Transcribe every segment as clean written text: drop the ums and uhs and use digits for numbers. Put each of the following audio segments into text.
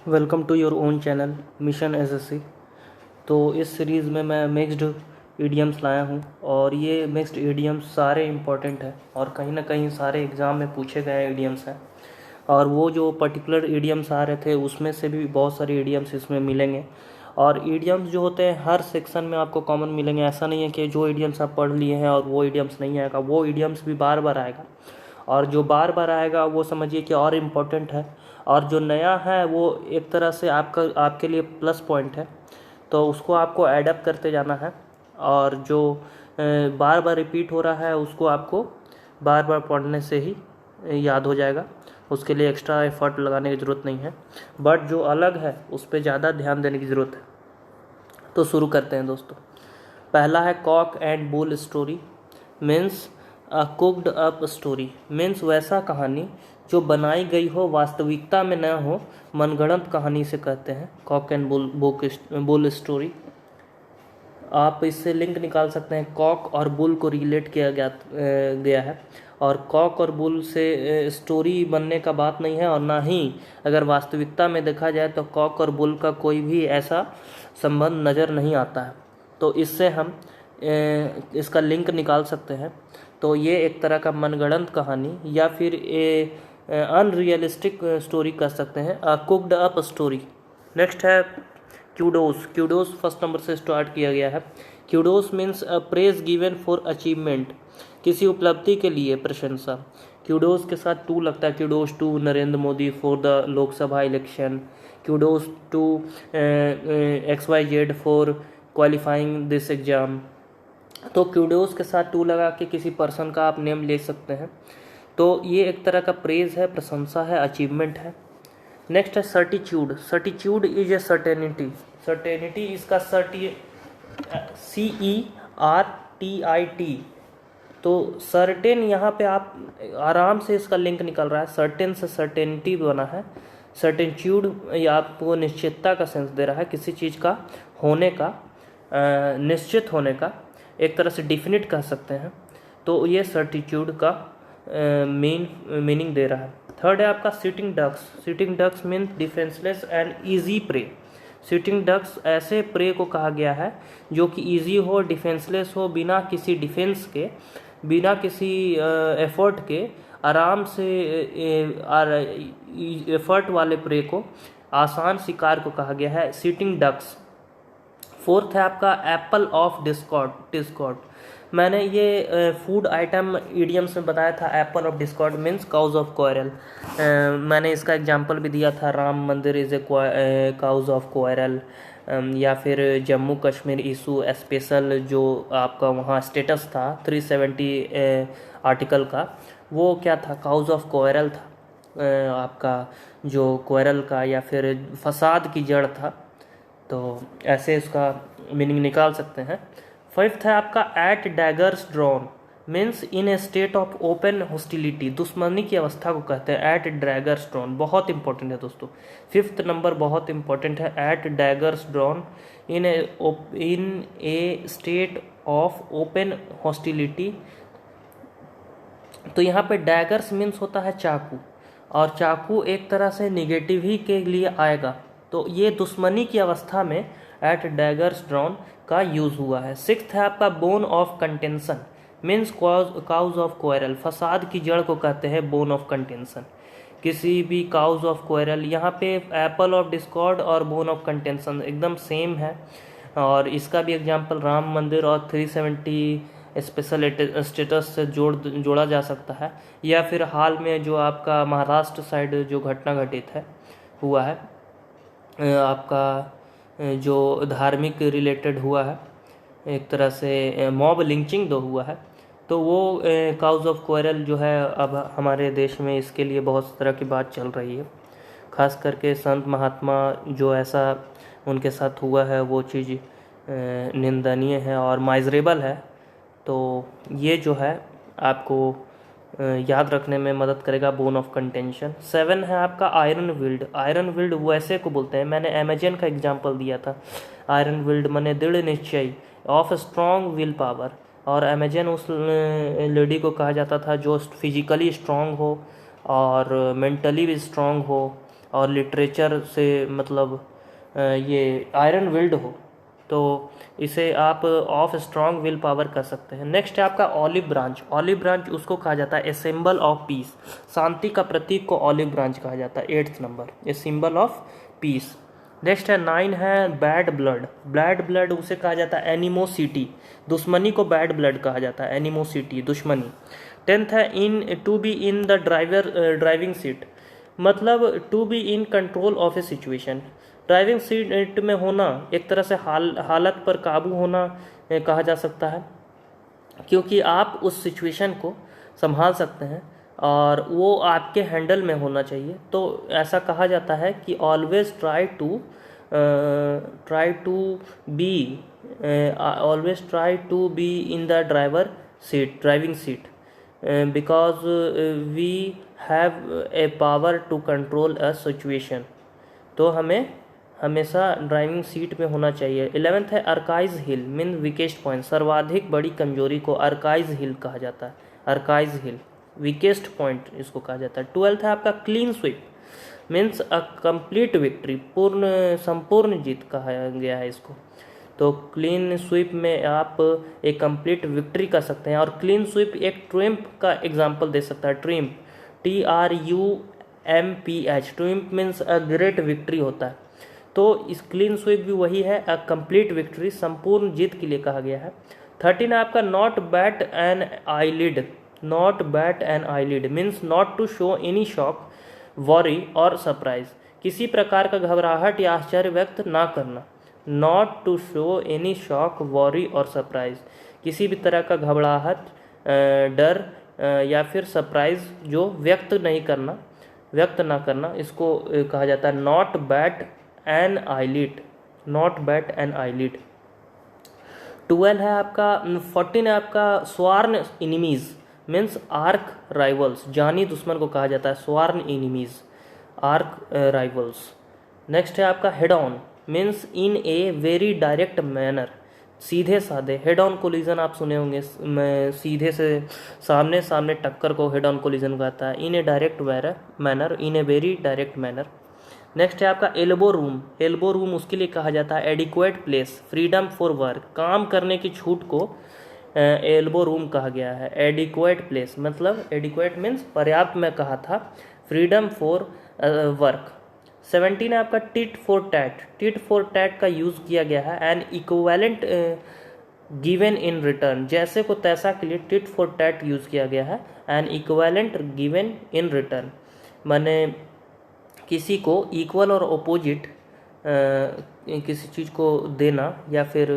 Welcome to your own channel mission SSC. तो इस series में मैं मिक्स्ड ईडियम्स लाया हूँ और ये मिक्स्ड ईडियम्स सारे इम्पोर्टेंट हैं और कहीं ना कहीं सारे एग्ज़ाम में पूछे गए ईडियम्स हैं। और वो जो पर्टिकुलर ईडियम्स आ रहे थे उसमें से भी बहुत सारे ईडियम्स इसमें मिलेंगे। और ईडियम्स जो होते हैं हर सेक्शन में आपको कॉमन मिलेंगे। ऐसा नहीं है कि जो ईडियम्स आप पढ़ लिए हैं और वो ईडियम्स नहीं आएगा, वो ईडियम्स भी बार बार आएगा। और जो बार बार आएगा वो समझिए कि और इम्पोर्टेंट है, और जो नया है वो एक तरह से आपके लिए प्लस पॉइंट है। तो उसको आपको एडअप करते जाना है, और जो बार बार रिपीट हो रहा है उसको आपको बार बार पढ़ने से ही याद हो जाएगा। उसके लिए एक्स्ट्रा एफर्ट लगाने की ज़रूरत नहीं है, बट जो अलग है उस पर ज़्यादा ध्यान देने की ज़रूरत है। तो शुरू करते हैं दोस्तों। पहला है cock and bull story. Means a cooked up story. Means वैसा कहानी जो बनाई गई हो, वास्तविकता में न हो, मनगढ़ंत कहानी से कहते हैं कॉक एंड बुल स्टोरी। आप इससे लिंक निकाल सकते हैं। कॉक और बुल को रिलेट किया गया है, और कॉक और बुल से स्टोरी बनने का बात नहीं है, और ना ही अगर वास्तविकता में देखा जाए तो कॉक और बुल का कोई भी ऐसा संबंध नज़र नहीं आता है। तो इससे हम इसका लिंक निकाल सकते हैं। तो ये एक तरह का मनगढ़ंत कहानी या फिर अनरियलिस्टिक स्टोरी कह सकते हैं, कुक्ड अप स्टोरी। नेक्स्ट है क्यूडोस। क्यूडोस फर्स्ट नंबर से स्टार्ट किया गया है। Kudos means a praise given for achievement. किसी उपलब्धि के लिए प्रशंसा। क्यूडोस के साथ टू लगता है। Kudos to Narendra Modi for the Lok Sabha election. Kudos to XYZ for qualifying this exam. तो क्यूडोस के साथ टू लगा के किसी पर्सन का आप नेम ले सकते हैं। तो ये एक तरह का प्रेज है, प्रशंसा है, अचीवमेंट है। नेक्स्ट है certitude. Certitude is a certainty. Certainty इसका CERTIT। तो सर्टेन यहाँ पे आप आराम से इसका लिंक निकल रहा है। सर्टेन से सर्टेनिटी बना है। सर्टेन्ट्यूड आपको निश्चितता का सेंस दे रहा है, किसी चीज़ का होने का, निश्चित होने का, एक तरह से डिफिनिट कह सकते हैं। तो ये सर्टिट्यूड का मीनिंग दे रहा है। थर्ड है आपका sitting ducks. Sitting ducks means defenceless and easy prey. Sitting ducks ऐसे प्रे को कहा गया है जो कि इजी हो, डिफेंसलेस हो, बिना किसी डिफेंस के, बिना किसी एफर्ट के, आराम से एफर्ट वाले प्रे को, आसान शिकार को कहा गया है सिटिंग डक्स। फोर्थ है आपका एप्पल ऑफ डिस्कॉर्ड। मैंने ये फूड आइटम ईडियम्स में बताया था। Apple of discord means cause of quarrel. मैंने इसका एग्जांपल भी दिया था, Ram Mandir is a cause of quarrel. या फिर जम्मू कश्मीर इशू स्पेशल जो आपका वहाँ स्टेटस था 370 आर्टिकल का, वो क्या था, काउज ऑफ क्वारल था। आपका जो क्वारल का या फिर फसाद की जड़ था। तो ऐसे इसका मीनिंग निकाल सकते हैं। फिफ्थ है आपका at daggers drawn. Means in a state of open hostility. दुश्मनी की अवस्था को कहते हैं एट डैगर्स ड्रॉन। बहुत इंपॉर्टेंट है दोस्तों, फिफ्थ नंबर बहुत इंपॉर्टेंट है। At daggers drawn in a state of open hostility. तो यहाँ पे डैगर्स मीन्स होता है चाकू, और चाकू एक तरह से निगेटिव ही के लिए आएगा। तो ये दुश्मनी की अवस्था में एट डैगर्स ड्रॉन का यूज़ हुआ है। सिक्स्थ है आपका bone of contention. Means cause of quarrel. फसाद की जड़ को कहते हैं बोन ऑफ कंटेंशन। किसी भी काउज ऑफ क्वेरल, यहाँ पे एप्पल ऑफ डिस्कॉर्ड और बोन ऑफ कंटेंशन एकदम सेम है। और इसका भी एग्जांपल राम मंदिर और 370 स्पेशल स्टेटस से जोड़ा जा सकता है। या फिर हाल में जो आपका महाराष्ट्र साइड जो घटना घटित है हुआ है, आपका जो धार्मिक रिलेटेड हुआ है, एक तरह से मॉब लिंचिंग जो हुआ है, तो वो काउज ऑफ क्वेरल जो है अब हमारे देश में इसके लिए बहुत तरह की बात चल रही है। खास करके संत महात्मा जो ऐसा उनके साथ हुआ है वो चीज़ निंदनीय है और माइजरेबल है। तो ये जो है आपको याद रखने में मदद करेगा, बोन ऑफ कंटेंशन। 7 है आपका आयरन विल्ड। आयरन विल्ड वैसे को बोलते हैं, मैंने अमेजन का एग्जांपल दिया था। आयरन विल्ड माने दृढ़ निश्चय, ऑफ स्ट्रॉन्ग विल पावर। और अमेजन उस लेडी को कहा जाता था जो फिजिकली स्ट्रांग हो और मेंटली भी स्ट्रांग हो और लिटरेचर से मतलब ये आयरन विल्ड हो, तो इसे आप ऑफ स्ट्रॉन्ग विल पावर कर सकते हैं। नेक्स्ट है आपका ऑलिव ब्रांच। ऑलिव ब्रांच उसको कहा जाता है ए सिंबल ऑफ पीस, शांति का प्रतीक को ऑलिव ब्रांच कहा जाता है। 8th number a symbol of peace. Next है 9 है बैड ब्लड। बैड ब्लड उसे कहा जाता है एनिमोसिटी, दुश्मनी को बैड ब्लड कहा जाता है, एनिमोसिटी दुश्मनी। 10th है in to be in the driving seat, मतलब to be in control of a situation. Driving seat में होना एक तरह से हालत पर काबू होना कहा जा सकता है, क्योंकि आप उस सिचुएशन को संभाल सकते हैं और वो आपके हैंडल में होना चाहिए। तो ऐसा कहा जाता है कि always try to be in the driving seat because we have a power to control a situation. तो हमें हमेशा ड्राइविंग सीट में होना चाहिए। 11th है अर्काइज हिल मीन वीकेस्ट पॉइंट, सर्वाधिक बड़ी कमजोरी को अर्काइज हिल कहा जाता है। अर्काइज हिल वीकेस्ट पॉइंट इसको कहा जाता है। 12th है आपका clean sweep means a complete victory, संपूर्ण जीत कहा गया है इसको। तो क्लीन स्वीप में आप एक कंप्लीट विक्ट्री कर सकते हैं। और क्लीन स्वीप एक ट्रिम्प का एग्जाम्पल दे सकता है। Triumph TRUMPH, triumph means a great victory होता है। तो इस क्लीन स्वीप भी वही है, अ कंप्लीट विक्ट्री, संपूर्ण जीत के लिए कहा गया है। 13 है आपका not bat an eyelid. Not bat an eyelid means not to show any shock, worry और सरप्राइज, किसी प्रकार का घबराहट या आश्चर्य व्यक्त ना करना। Not to show any shock, worry और सरप्राइज, किसी भी तरह का घबराहट, डर या फिर सरप्राइज जो व्यक्त ना करना, इसको कहा जाता है not bat an eyelid. Not bat an eyelid. 12 है आपका 14 है आपका sworn enemies means arch rivals, जानी दुश्मन को कहा जाता है sworn enemies, arch rivals. Next है आपका head on means in a very direct manner, सीधे साधे। हेड ऑन कोलिजन आप सुने होंगे, सीधे से सामने टक्कर को हेड ऑन कोलिजन कहता है। In a direct manner, in a very direct manner. Next है आपका एल्बो रूम। एल्बो रूम उसके लिए कहा जाता है adequate place, freedom for work, काम करने की छूट को एल्बो रूम कहा गया है। एडिक्वेट प्लेस मतलब एडिक्वेट मीन्स पर्याप्त में कहा था, फ्रीडम फॉर वर्क। 17 है आपका tit for tat. Tit for tat का यूज़ किया गया है N equivalent given in return, जैसे को तैसा के लिए टिट फॉर टैट यूज़ किया गया है। N equivalent given in return माने किसी को इक्वल और अपोजिट किसी चीज़ को देना या फिर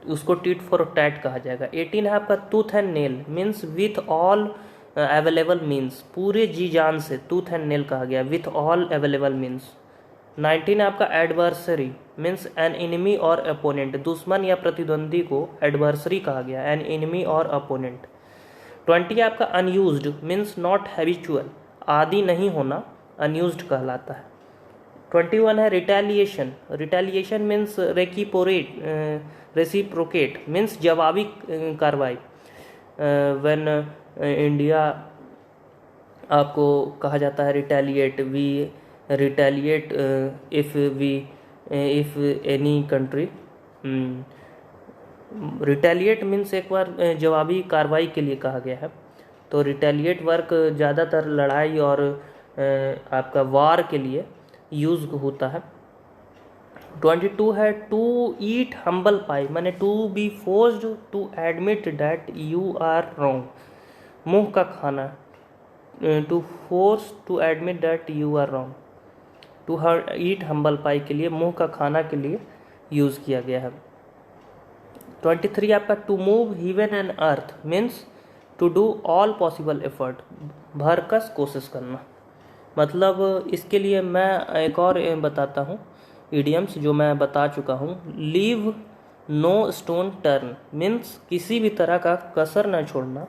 उसको टिट फॉर टैट कहा जाएगा। 18 है आपका tooth and nail means with all available means, पूरे जी जान से टूथ एंड नेल कहा गया, विथ ऑल अवेलेबल मीन्स। 19 है आपका एडवर्सरी मीन्स एन एनिमी और अपोनेंट, दुश्मन या प्रतिद्वंदी को एडवर्सरी कहा गया, एन एनिमी और अपोनेंट। 20 है आपका अनयूज्ड मीन्स नॉट हैबिचुअल, आदि नहीं होना, अनयूज्ड कहलाता है। 21 है retaliation. Retaliation means reciprocate means जवाबी कार्रवाई। व्हेन इंडिया आपको कहा जाता है retaliate, we retaliate if any country. Retaliate means एक बार जवाबी कार्रवाई के लिए कहा गया है। तो रिटेलिएट वर्क ज़्यादातर लड़ाई और आपका वार के लिए यूज़ होता है। 22 है टू ईट हम्बल पाई माने to be forced to admit that you are wrong, मुंह का खाना, to force to admit that you are wrong. To eat humble pie के लिए, मुंह का खाना के लिए यूज़ किया गया है। 23 आपका to move heaven and earth means to do all possible effort, भरकस कोशिश करना। मतलब इसके लिए मैं एक और बताता हूँ इडियम्स जो मैं बता चुका हूँ। Leave no stone turn means किसी भी तरह का कसर न छोड़ना,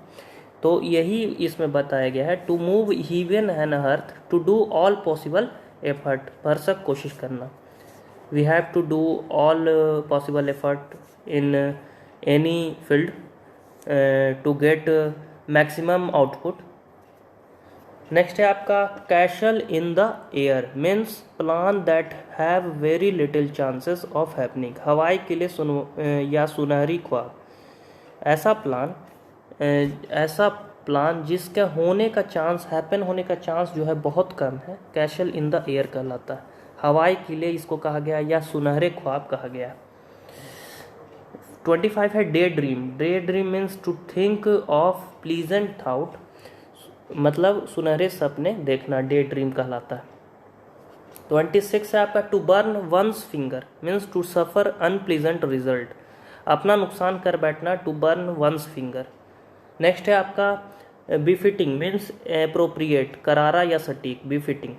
तो यही इसमें बताया गया है। To move heaven and earth, to do all possible effort, भरसक कोशिश करना। We have to do all possible effort in any field to get maximum output. Next है आपका castle in the air means plan that have very little chances of happening. हवाई किले या सुनहरी ख्वाब, ऐसा प्लान जिसका होने का चांस, हैपन होने का चांस जो है बहुत कम है, कैशल इन द एयर कहलाता है। हवाई किले इसको कहा गया या सुनहरे ख्वाब कहा गया। 25 है day dream. Day dream means to think of pleasant thought, मतलब सुनहरे सपने देखना डे ड्रीम कहलाता है। 26 है आपका to burn one's finger means to suffer unpleasant result, अपना नुकसान कर बैठना, to burn one's finger. Next है आपका बिफिटिंग मीन्स अप्रोप्रिएट, करारा या सटीक, बिफिटिंग।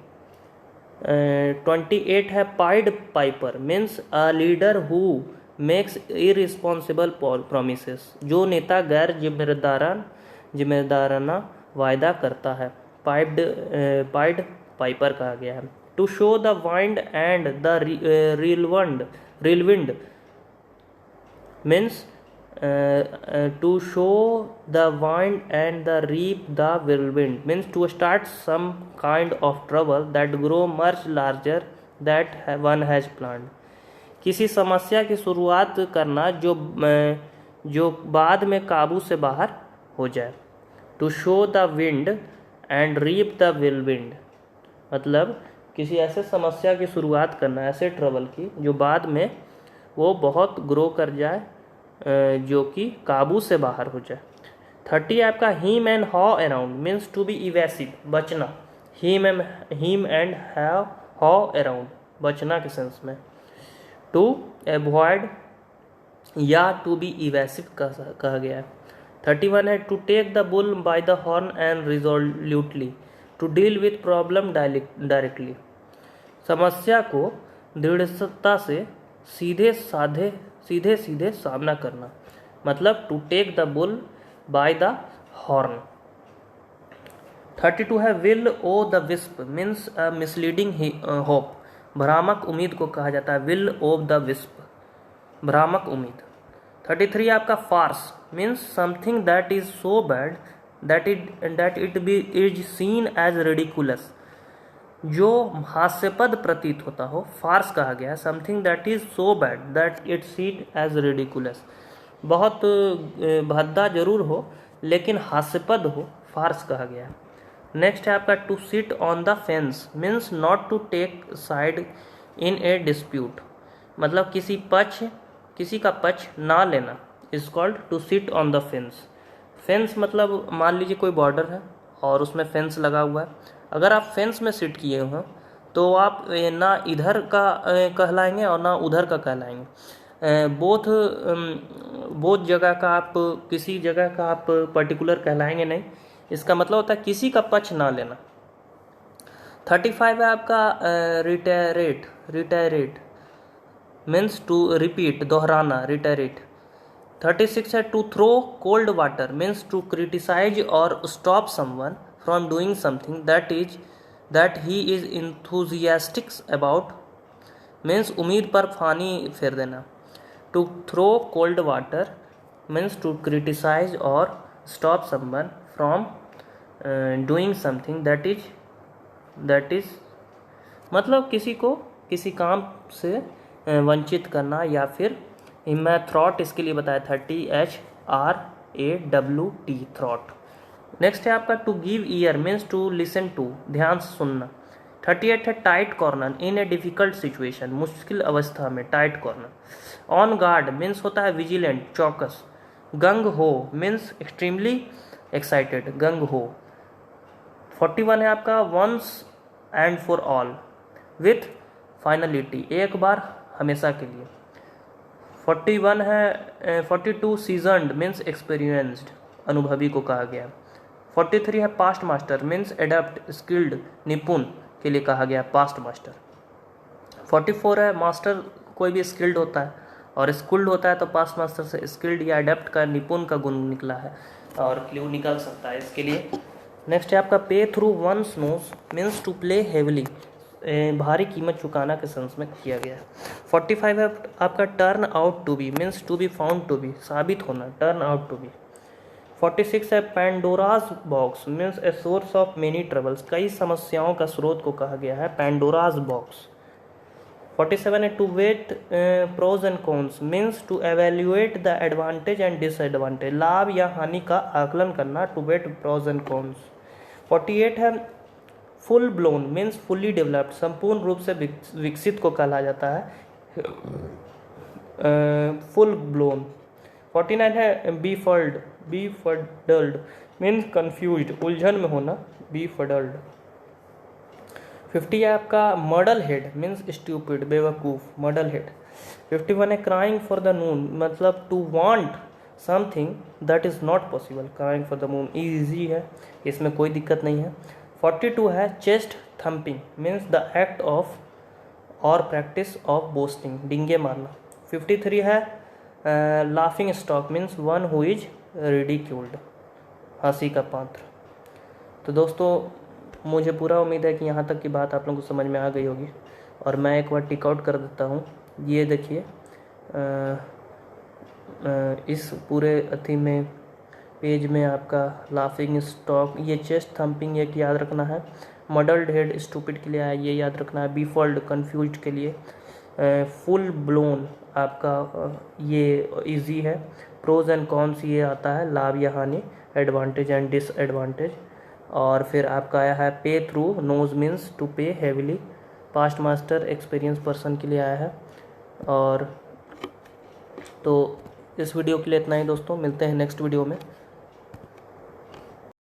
28 है pied Piper means a leader who makes irresponsible promises, जो नेता गैर जिम्मेदाराना वायदा करता है, पाइड पाइपर कहा गया है। To show the wind and the whirlwind means to show the wind and the reap the whirlwind means to start some kind of trouble that grow much larger that one has planned। किसी समस्या की शुरुआत करना जो बाद में काबू से बाहर हो जाए। To show the wind and reap the whirlwind, मतलब किसी ऐसे समस्या की शुरुआत करना, ऐसे ट्रबल की जो बाद में वो बहुत ग्रो कर जाए, जो कि काबू से बाहर हो जाए। 30 आपका hem and haw around means to be evasive, बचना। हीम एंड हॉ अराउंड, बचना के सेंस में। टू अवॉइड या टू बी इवेसिव कहा गया है। 31 है to take the bull by the horn and resolutely to deal with problem directly, समस्या को दृढ़ता से सीधे सामना करना, मतलब to take the bull by the horn. 32 है will o the wisp means a misleading hope, भ्रामक उम्मीद को कहा जाता है, विल ओ द विस्प, भ्रामक उम्मीद। 33 आपका farce means something that is so bad that it is seen as ridiculous, जो हास्यपद प्रतीत होता हो, फार्स कहा गया है। Something that is so bad that it seen as ridiculous, बहुत भद्दा जरूर हो लेकिन हास्यपद हो, फार्स कहा गया है। नेक्स्ट है आपका to sit on the fence means not to take side in a dispute, मतलब किसी का पक्ष ना लेना, is called to sit on the fence. Fence मतलब मान लीजिए कोई बॉर्डर है और उसमें फेंस लगा हुआ है, अगर आप फेंस में सिट किए हो तो आप ना इधर का कहलाएंगे और ना उधर का कहलाएंगे, बोथ जगह का आप, किसी जगह का आप पर्टिकुलर कहलाएंगे नहीं, इसका मतलब होता है किसी का पक्ष ना लेना। 35 है आपका रिटेरेट मीन्स टू रिपीट, दोहराना, रिटेरेट। 36 है to throw cold water means to criticise और stop someone from doing something that he is enthusiastic about means उम्मीद पर पानी फेर देना। To throw cold water means to criticise और stop someone from doing something that is मतलब किसी को किसी काम से वंचित करना, या फिर मैं थ्रॉट इसके लिए बताया था, THRAWT, थ्रॉट। नेक्स्ट है आपका to give ear means to listen to, ध्यान से सुनना। 38 है tight corner in a difficult situation, मुश्किल अवस्था में, tight corner. On guard means होता है विजिलेंट, चौकस। गंग हो मीन्स एक्सट्रीमली एक्साइटेड, गंग हो। 41 है आपका once and for all with finality, एक बार हमेशा के लिए। 41 है 42 सीजन्ड मीन्स एक्सपीरियंस्ड, अनुभवी को कहा गया। 43 है past master means adept, skilled, निपुण के लिए कहा गया, पास्ट मास्टर। 44 है मास्टर कोई भी स्किल्ड होता है और स्किल्ड होता है तो पास्ट मास्टर से स्किल्ड या एडेप्ट का, निपुण का गुण निकला है और क्ल्यू निकल सकता है इसके लिए। नेक्स्ट है आपका pay through one's nose means to play heavily, भारी कीमत चुकाना के सेंस में किया गया है। 45 है आपका turn out to be means to be found to be, साबित होना, टर्न आउट टू बी। 46 है Pandora's box means a source of many troubles, कई समस्याओं का स्रोत को कहा गया है पैंडोराज बॉक्स। 47 है to weigh pros and cons means to evaluate the advantage and disadvantage, लाभ या हानि का आकलन करना, to weigh pros and cons. 48 है full blown means fully developed, संपूर्ण रूप से विकसित को कहा जाता है फुल ब्लोन। 49 है बीफडल्ड मीन्स कंफ्यूज्ड, उलझन में होना, बीफडल्ड। 50 है आपका मॉडल हेड मीन्स स्टूपिड, बेवकूफ़, मॉडल हेड। 51 है क्राइंग फॉर द मून मतलब to want something that is not possible, crying for the moon easy है, इसमें कोई दिक्कत नहीं है। 42 है chest thumping means the act of और प्रैक्टिस ऑफ बोस्टिंग, डिंगे मारना। 53 है laughing stock means one who is ridiculed, हंसी का पात्र। तो दोस्तों मुझे पूरा उम्मीद है कि यहाँ तक की बात आप लोगों को समझ में आ गई होगी, और मैं एक बार टिक आउट कर देता हूँ। ये देखिए इस पूरे अथी में पेज में आपका लाफिंग स्टॉक, ये चेस्ट थम्पिंग एक याद रखना है, मॉडल्ड हेड स्टूपिड के लिए है ये याद रखना है, बीफोल्ड कंफ्यूज्ड के लिए, फुल ब्लोन आपका ये इजी है, प्रोज एंड कॉन्स ये आता है लाभ या हानि, एडवांटेज एंड डिसएडवांटेज, और फिर आपका आया है पे थ्रू नोज मीन्स टू पे heavily, past master experience person के लिए आया है। और तो इस वीडियो के लिए इतना ही दोस्तों, मिलते हैं नेक्स्ट वीडियो में।